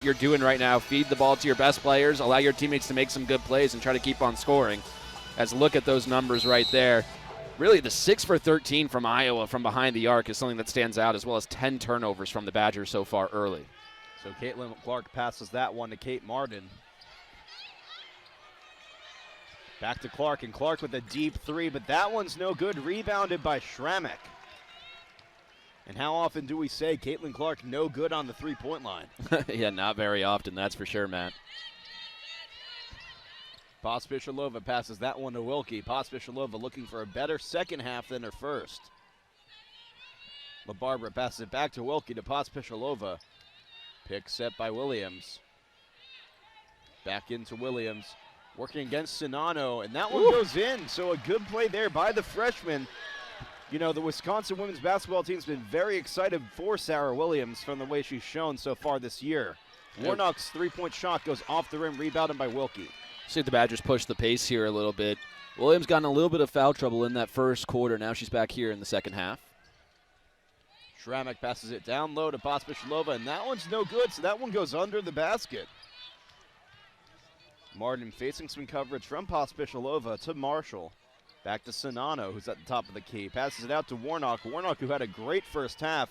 you're doing right now. Feed the ball to your best players, allow your teammates to make some good plays, and try to keep on scoring. As look at those numbers right there. Really, the 6 for 13 from Iowa from behind the arc is something that stands out, as well as 10 turnovers from the Badgers so far early. So Caitlin Clark passes that one to Kate Martin. Back to Clark, and Clark with a deep three, but that one's no good. Rebounded by Schramek. And how often do we say Caitlin Clark no good on the three-point line? Yeah, not very often, that's for sure, Matt. Pospisilova passes that one to Wilkie. Pospisilova looking for a better second half than her first. LaBarbera passes it back to Wilkie to Pospisilova. Pick set by Williams. Back into Williams. Working against Czinano, and that one goes in. So a good play there by the freshman. You know, the Wisconsin women's basketball team's been very excited for Sarah Williams from the way she's shown so far this year. Warnock's three-point shot goes off the rim, rebounded by Wilkie. See if the Badgers push the pace here a little bit. Williams got in a little bit of foul trouble in that first quarter. Now she's back here in the second half. Schramek passes it down low to Pospisilova, and that one's no good, so that one goes under the basket. Martin facing some coverage from Pospisilova to Marshall. Back to Czinano, who's at the top of the key. Passes it out to Warnock. Warnock, who had a great first half.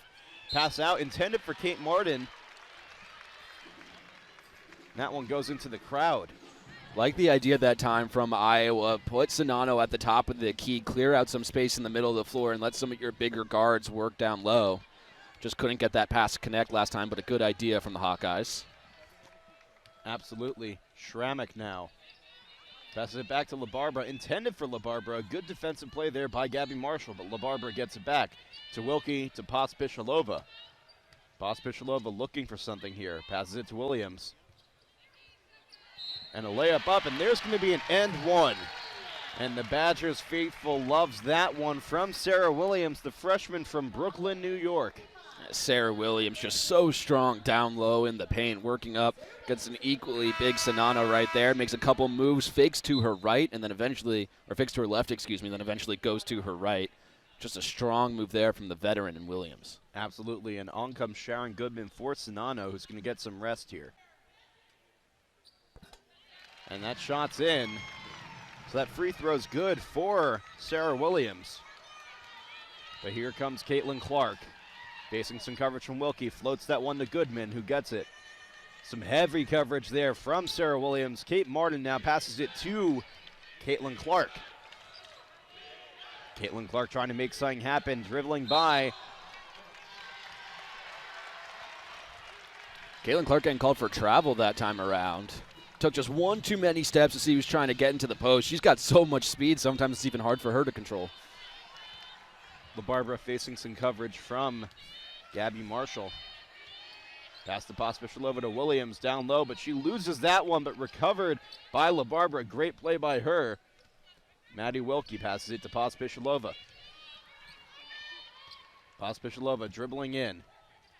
Pass out, intended for Kate Martin. That one goes into the crowd. Like the idea that time from Iowa, put Czinano at the top of the key, clear out some space in the middle of the floor, and let some of your bigger guards work down low. Just couldn't get that pass to connect last time, but a good idea from the Hawkeyes. Absolutely. Schramek now. Passes it back to LaBarbera, intended for LaBarbera. A good defensive play there by Gabby Marshall, but LaBarbera gets it back to Wilkie, to Pospisilova. Pospisilova looking for something here. Passes it to Williams. And a layup up, and there's going to be an end one. And the Badgers faithful loves that one from Sarah Williams, the freshman from Brooklyn, New York. Sarah Williams just so strong down low in the paint, working up, gets an equally big Czinano right there, makes a couple moves, fakes to her right, and then eventually, or fakes to her left, excuse me, then eventually goes to her right. Just a strong move there from the veteran in Williams. Absolutely, and on comes Sharon Goodman for Czinano, who's going to get some rest here. And that shot's in. So that free throw's good for Sarah Williams. But here comes Caitlin Clark. Facing some coverage from Wilkie. Floats that one to Goodman, who gets it. Some heavy coverage there from Sarah Williams. Kate Martin now passes it to Caitlin Clark. Caitlin Clark trying to make something happen. Dribbling by. Caitlin Clark getting called for travel that time around. Took just one too many steps as he was trying to get into the post. She's got so much speed, sometimes it's even hard for her to control. LaBarbera facing some coverage from Gabby Marshall. Pass the Pospisilova to Williams down low, but she loses that one, but recovered by LaBarbera. Great play by her. Maddie Wilkie passes it to Pospisilova. Pospisilova dribbling in.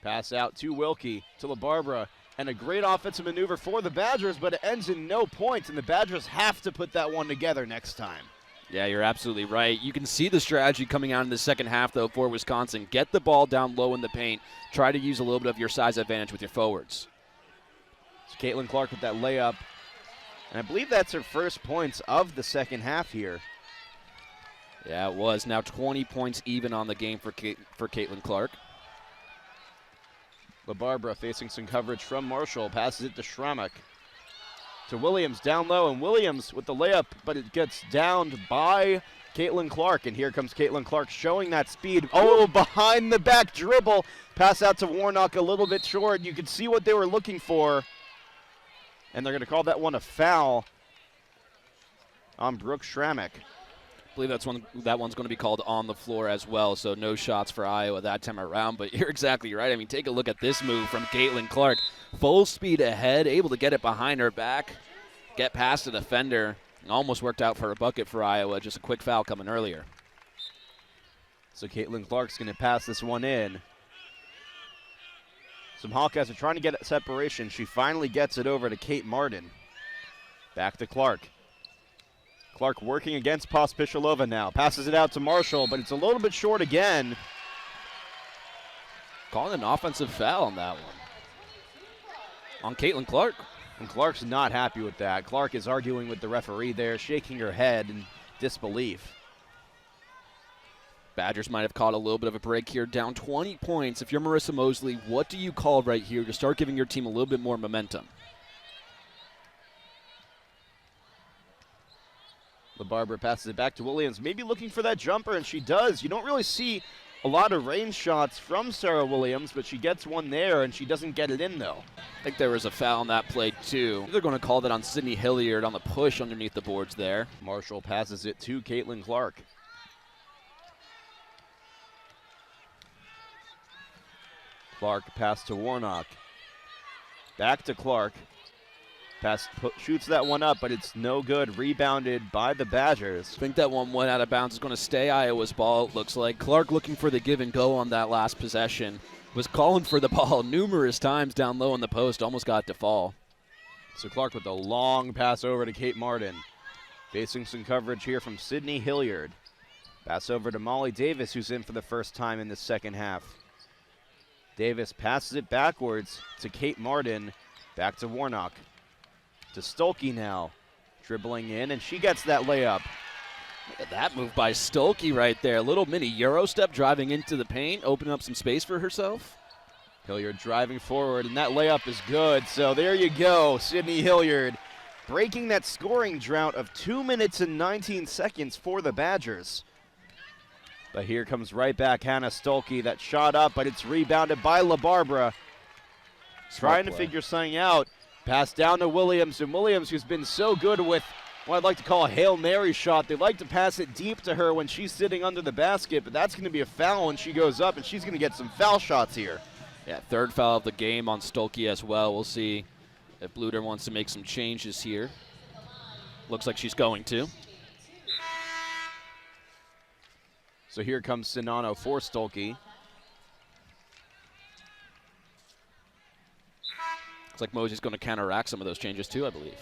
Pass out to Wilkie, to LaBarbera. And a great offensive maneuver for the Badgers, but it ends in no points, and the Badgers have to put that one together next time. Yeah, you're absolutely right. You can see the strategy coming out in the second half, though, for Wisconsin. Get the ball down low in the paint. Try to use a little bit of your size advantage with your forwards. So Caitlin Clark with that layup. And I believe that's her first points of the second half here. Yeah, it was. Now 20 points even on the game for Caitlin Clark. LaBarbera facing some coverage from Marshall. Passes it to Schramek. To Williams down low, and Williams with the layup, but it gets downed by Caitlin Clark. And here comes Caitlin Clark showing that speed. Oh, behind the back dribble. Pass out to Warnock a little bit short. You can see what they were looking for. And they're going to call that one a foul on Brooke Schramek. I believe that one's going to be called on the floor as well, so no shots for Iowa that time around. But you're exactly right. I mean, take a look at this move from Caitlin Clark. Full speed ahead, able to get it behind her back, get past the defender. Almost worked out for a bucket for Iowa. Just a quick foul coming earlier. So Caitlin Clark's going to pass this one in. Some Hawkeyes are trying to get separation. She finally gets it over to Kate Martin. Back to Clark. Clark working against Pospisilova now. Passes it out to Marshall, but it's a little bit short again. Calling an offensive foul on that one. on Caitlin Clark. And Clark's not happy with that. Clark is arguing with the referee there, shaking her head in disbelief. Badgers might have caught a little bit of a break here, down 20 points. If you're Marissa Mosley, what do you call right here to start giving your team a little bit more momentum? LaBarbera passes it back to Williams, maybe looking for that jumper, and she does. You don't really see a lot of range shots from Sarah Williams, but she gets one there, and she doesn't get it in, though. I think there was a foul on that play, too. They're going to call that on Sydney Hilliard on the push underneath the boards there. Marshall passes it to Caitlin Clark. Clark pass to Warnock. Back to Clark. Pass shoots that one up, but it's no good. Rebounded by the Badgers. I think that one went out of bounds. It's going to stay Iowa's ball, it looks like. Clark looking for the give and go on that last possession. Was calling for the ball numerous times down low in the post. Almost got it to fall. So Clark with a long pass over to Kate Martin. Facing some coverage here from Sydney Hilliard. Pass over to Molly Davis, who's in for the first time in the second half. Davis passes it backwards to Kate Martin. Back to Warnock. To Stuelke now. Dribbling in, and she gets that layup. Look at that move by Stuelke right there. A little mini Euro step driving into the paint, opening up some space for herself. Hilliard driving forward, and that layup is good. So there you go, Sydney Hilliard breaking that scoring drought of 2 minutes and 19 seconds for the Badgers. But here comes right back Hannah Stuelke. That shot up, but it's rebounded by LaBarbera. Trying to figure something out. Pass down to Williams, and Williams, who's been so good with what I'd like to call a Hail Mary shot. They like to pass it deep to her when she's sitting under the basket, but that's going to be a foul when she goes up, and she's going to get some foul shots here. Yeah, third foul of the game on Stuelke as well. We'll see if Bluder wants to make some changes here. Looks like she's going to. So here comes Czinano for Stuelke. Looks like Mosey's going to counteract some of those changes too, I believe.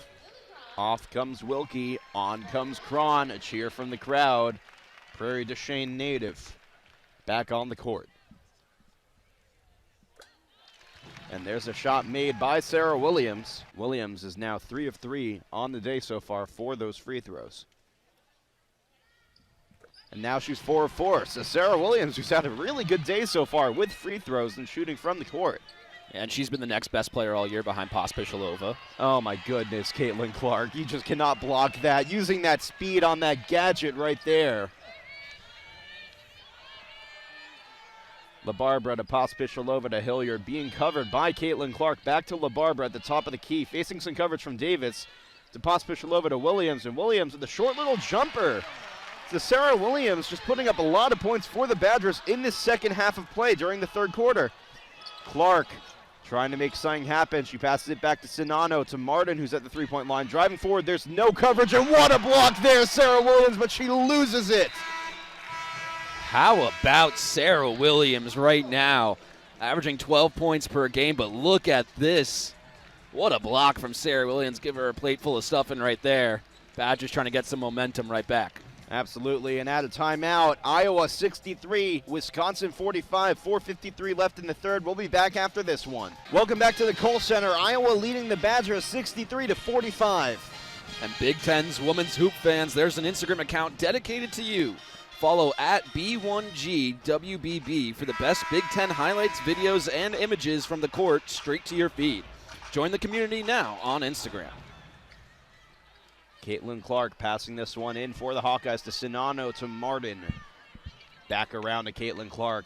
Off comes Wilkie, on comes Cron, a cheer from the crowd. Prairie du Chien native back on the court. And there's a shot made by Sarah Williams. Williams is now 3 of 3 on the day so far for those free throws. And now she's 4 of 4. So Sarah Williams, who's had a really good day so far with free throws and shooting from the court. And she's been the next best player all year behind Pospisilova. Oh my goodness, Caitlin Clark. You just cannot block that. Using that speed on that gadget right there. LaBarbera to Pospisilova to Hilliard, being covered by Caitlin Clark. Back to LaBarbera at the top of the key, facing some coverage from Davis. To Pospisilova to Williams, and Williams with a short little jumper. So Sarah Williams just putting up a lot of points for the Badgers in this second half of play during the third quarter. Clark trying to make something happen. She passes it back to Czinano, to Martin, who's at the three-point line. Driving forward, there's no coverage, and what a block there, Sarah Williams, but she loses it. How about Sarah Williams right now? Averaging 12 points per game, but look at this. What a block from Sarah Williams. Give her a plate full of stuffing right there. Badgers trying to get some momentum right back. Absolutely, and at a timeout, Iowa 63, Wisconsin 45, 4:53 left in the third. We'll be back after this one. Welcome back to the Kohl Center. Iowa leading the Badgers 63-45. And Big Ten's women's hoop fans, there's an Instagram account dedicated to you. Follow at B1GWBB for the best Big Ten highlights, videos, and images from the court straight to your feed. Join the community now on Instagram. Caitlin Clark passing this one in for the Hawkeyes to Czinano, to Martin. Back around to Caitlin Clark.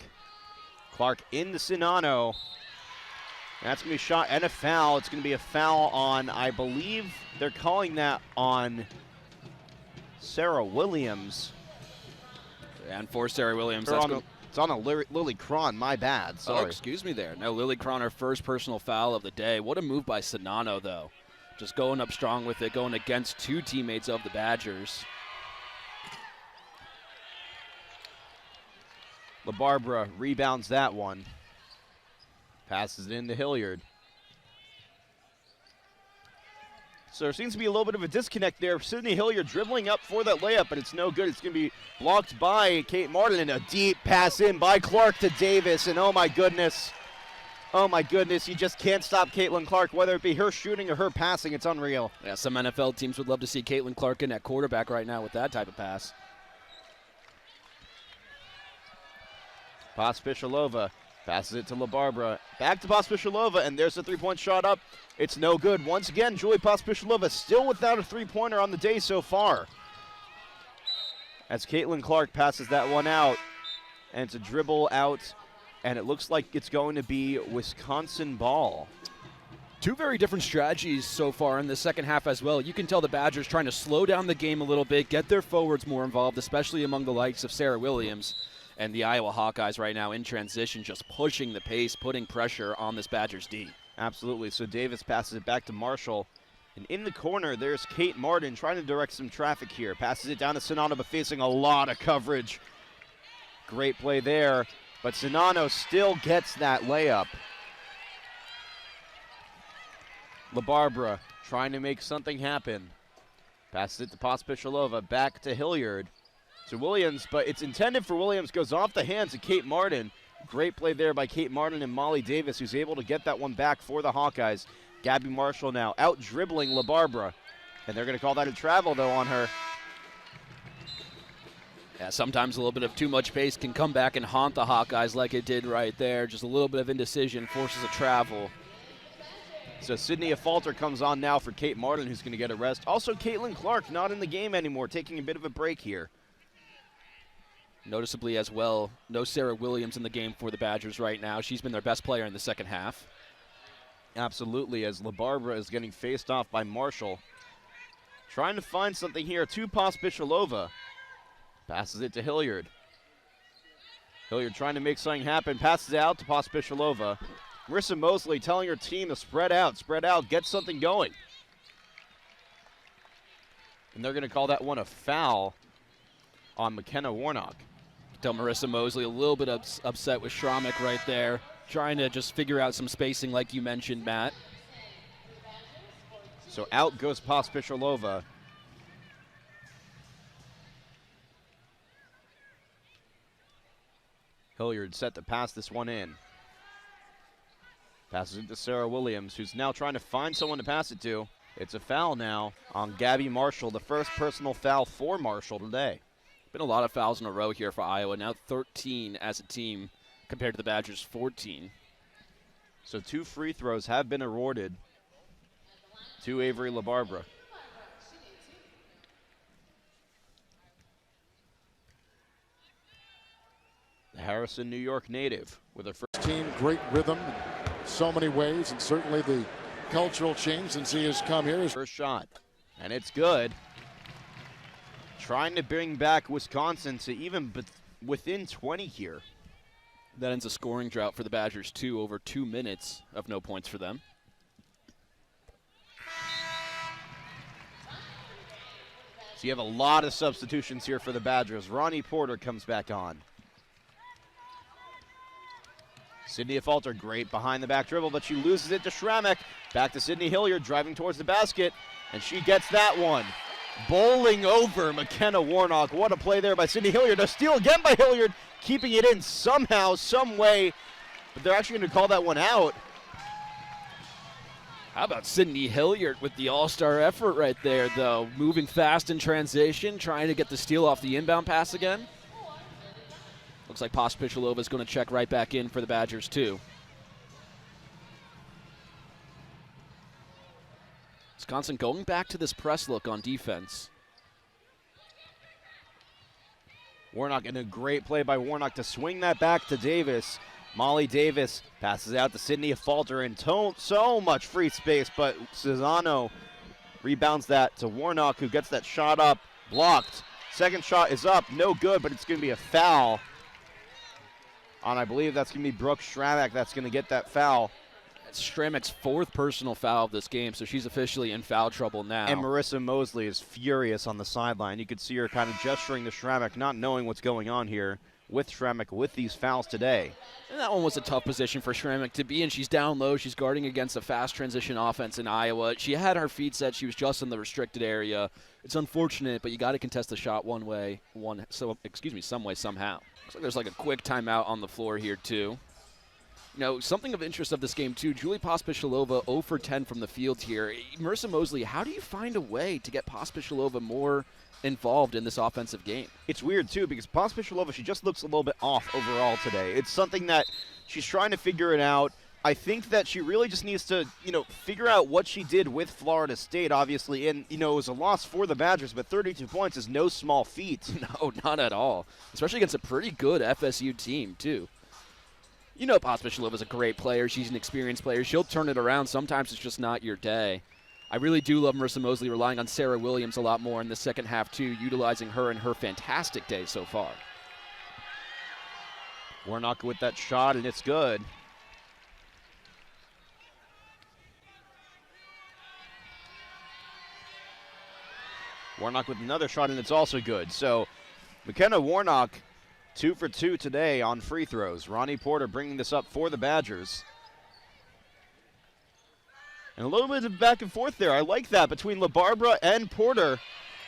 Clark into Czinano. That's going to be shot and a foul. It's going to be a foul on, I believe they're calling that on Sarah Williams. And for Sarah Williams, it's on a Lily Cron, my bad. Sorry. Oh, excuse me there. No, Lily Cron, her first personal foul of the day. What a move by Czinano, though. Just going up strong with it, going against two teammates of the Badgers. LaBarbera rebounds that one. Passes it into Hilliard. So there seems to be a little bit of a disconnect there. Sydney Hilliard dribbling up for that layup, but it's no good. It's going to be blocked by Kate Martin, and a deep pass in by Clark to Davis. And oh my goodness, Oh my goodness, you just can't stop Caitlin Clark, whether it be her shooting or her passing. It's unreal. Yeah, some NFL teams would love to see Caitlin Clark in at quarterback right now with that type of pass. Pospisilova passes it to LaBarbera. Back to Pospisilova, and there's a three-point shot up. It's no good. Once again, Julie Pospisilova still without a three-pointer on the day so far. As Caitlin Clark passes that one out, and it's a dribble out, and it looks like it's going to be Wisconsin ball. Two very different strategies so far in the second half as well. You can tell the Badgers trying to slow down the game a little bit, get their forwards more involved, especially among the likes of Sarah Williams. And the Iowa Hawkeyes right now in transition, just pushing the pace, putting pressure on this Badgers D. Absolutely. So Davis passes it back to Marshall. And in the corner, there's Kate Martin trying to direct some traffic here. Passes it down to Czinano, but facing a lot of coverage. Great play there. But Czinano still gets that layup. LaBarbera trying to make something happen. Passes it to Pospisilova, back to Hilliard. To Williams, but it's intended for Williams, goes off the hands of Kate Martin. Great play there by Kate Martin and Molly Davis, who's able to get that one back for the Hawkeyes. Gabby Marshall now out dribbling LaBarbera, and they're going to call that a travel, though, on her. Yeah, sometimes a little bit of too much pace can come back and haunt the Hawkeyes like it did right there. Just a little bit of indecision forces a travel. So Sydney Affolter comes on now for Kate Martin, who's going to get a rest. Also, Caitlin Clark not in the game anymore, taking a bit of a break here. Noticeably as well, no Sarah Williams in the game for the Badgers right now. She's been their best player in the second half. Absolutely, as LaBarbera is getting faced off by Marshall. Trying to find something here to Pospisilova. Passes it to Hilliard. Hilliard trying to make something happen. Passes it out to Pospisilova. Marissa Mosley telling her team to spread out, get something going. And they're going to call that one a foul on McKenna Warnock. Tell Marissa Mosley a little bit upset with Schramek right there, trying to just figure out some spacing like you mentioned, Matt. So out goes Pospisilova. Hilliard set to pass this one in. Passes it to Sarah Williams, who's now trying to find someone to pass it to. It's a foul now on Gabby Marshall, the first personal foul for Marshall today. Been a lot of fouls in a row here for Iowa, now 13 as a team compared to the Badgers' 14. So 2 free throws have been awarded to Avery LaBarbera. The Harrison, New York native with her first team, great rhythm in so many ways, and certainly the cultural change since he has come here. First shot, and it's good. Trying to bring back Wisconsin to even within 20 here. That ends a scoring drought for the Badgers, too, over 2 minutes of no points for them. So you have a lot of substitutions here for the Badgers. Ronnie Porter comes back on. Sydney Affolter, great behind the back dribble, but she loses it to Schramek. Back to Sydney Hilliard, driving towards the basket, and she gets that one. Bowling over McKenna Warnock. What a play there by Sydney Hilliard. A steal again by Hilliard, keeping it in somehow, some way, but they're actually going to call that one out. How about Sydney Hilliard with the all-star effort right there, though? Moving fast in transition, trying to get the steal off the inbound pass again. Looks like Pospisilova is going to check right back in for the Badgers, too. Wisconsin going back to this press look on defense. Warnock, and a great play by Warnock to swing that back to Davis. Molly Davis passes out to Sydney Affolter, and so much free space, but Czinano rebounds that to Warnock, who gets that shot up, blocked. Second shot is up, no good, but it's going to be a foul. And I believe that's going to be Brooke Schramek that's going to get that foul. It's Schramek's 4th personal foul of this game, so she's officially in foul trouble now. And Marissa Mosley is furious on the sideline. You could see her kind of gesturing to Schramek, not knowing what's going on here with Schramek with these fouls today. And that one was a tough position for Schramek to be in. She's down low. She's guarding against a fast transition offense in Iowa. She had her feet set. She was just in the restricted area. It's unfortunate, but you got to contest the shot some way, somehow. Looks like there's like a quick timeout on the floor here, too. Something of interest of this game, too, Julie Pospisilova 0 for 10 from the field here. Marissa Mosley, how do you find a way to get Pospisilova more involved in this offensive game? It's weird, too, because Pospisilova, she just looks a little bit off overall today. It's something that she's trying to figure it out. I think that she really just needs to, figure out what she did with Florida State, obviously. And, it was a loss for the Badgers, but 32 points is no small feat. No, not at all. Especially against a pretty good FSU team, too. Pospisilova is a great player. She's an experienced player. She'll turn it around. Sometimes it's just not your day. I really do love Marissa Mosley relying on Sarah Williams a lot more in the second half, too, utilizing her in her fantastic day so far. Warnock with that shot, and it's good. Warnock with another shot, and it's also good. So McKenna Warnock, 2 for 2 today on free throws. Ronnie Porter bringing this up for the Badgers. And a little bit of back and forth there. I like that between LaBarbera and Porter.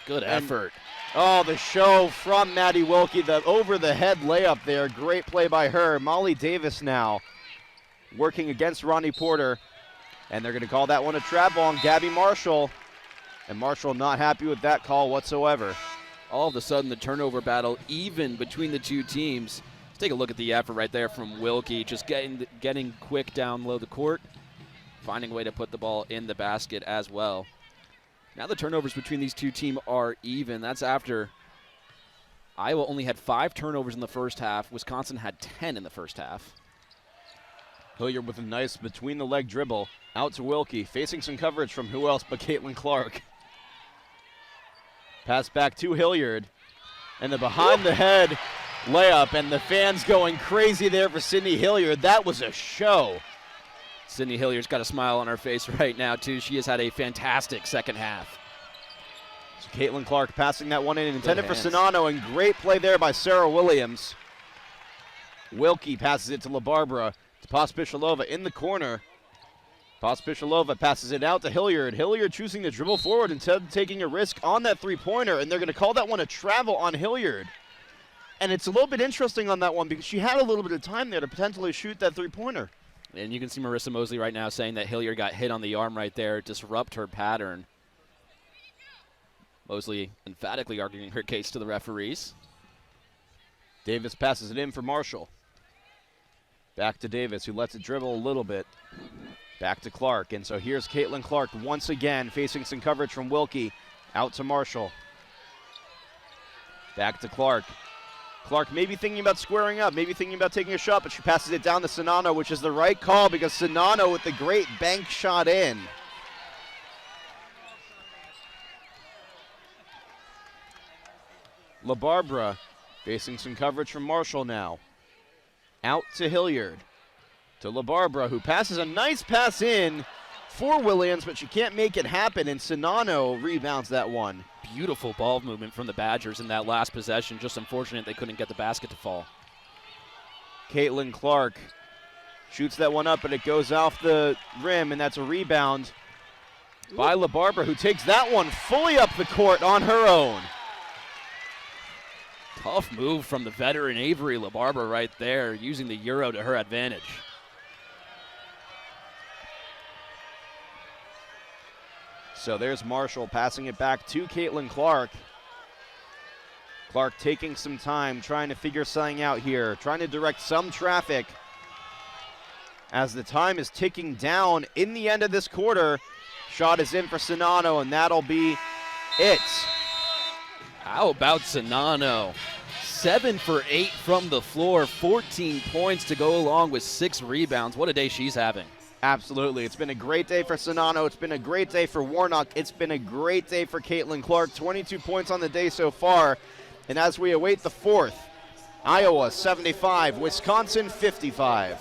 Good effort. Oh, the show from Maddie Wilkie, the over-the-head layup there. Great play by her. Molly Davis now working against Ronnie Porter. And they're going to call that one a trap ball on Gabby Marshall. And Marshall not happy with that call whatsoever. All of a sudden, the turnover battle even between the two teams. Let's take a look at the effort right there from Wilkie, just getting quick down low the court, finding a way to put the ball in the basket as well. Now the turnovers between these two teams are even. That's after Iowa only had 5 turnovers in the first half. Wisconsin had 10 in the first half. Hilliard with a nice between-the-leg dribble. Out to Wilkie, facing some coverage from who else but Caitlin Clark. Pass back to Hilliard. And the behind-the-head layup, and the fans going crazy there for Sydney Hilliard. That was a show. Sydney Hilliard's got a smile on her face right now, too. She has had a fantastic second half. So Caitlin Clark passing that one in, intended for Czinano, and great play there by Sarah Williams. Wilkie passes it to LaBarbera, to Pospisilova in the corner. Pospisilova passes it out to Hilliard. Hilliard choosing to dribble forward instead of taking a risk on that three-pointer, and they're going to call that one a travel on Hilliard. And it's a little bit interesting on that one because she had a little bit of time there to potentially shoot that three-pointer. And you can see Marissa Mosley right now saying that Hilliard got hit on the arm right there, disrupt her pattern. Mosley emphatically arguing her case to the referees. Davis passes it in for Marshall. Back to Davis, who lets it dribble a little bit. Back to Clark, and so here's Caitlin Clark once again facing some coverage from Wilkie. Out to Marshall. Back to Clark. Clark maybe thinking about squaring up, maybe thinking about taking a shot, but she passes it down to Czinano, which is the right call because Czinano with the great bank shot in. LaBarbera facing some coverage from Marshall now. Out to Hilliard. To LaBarbera, who passes a nice pass in for Williams, but she can't make it happen, and Czinano rebounds that one. Beautiful ball movement from the Badgers in that last possession. Just unfortunate they couldn't get the basket to fall. Caitlin Clark shoots that one up, but it goes off the rim, and that's a rebound by LaBarbera, who takes that one fully up the court on her own. Tough move from the veteran Avery LaBarbera right there, using the Euro to her advantage. So there's Marshall passing it back to Caitlin Clark. Clark taking some time, trying to figure something out here, trying to direct some traffic. As the time is ticking down in the end of this quarter, shot is in for Czinano, and that'll be it. How about Czinano? 7 for 8 from the floor, 14 points to go along with 6 rebounds. What a day she's having. Absolutely. It's been a great day for Czinano. It's been a great day for Warnock. It's been a great day for Caitlin Clark. 22 points on the day so far. And as we await the fourth, Iowa 75, Wisconsin 55.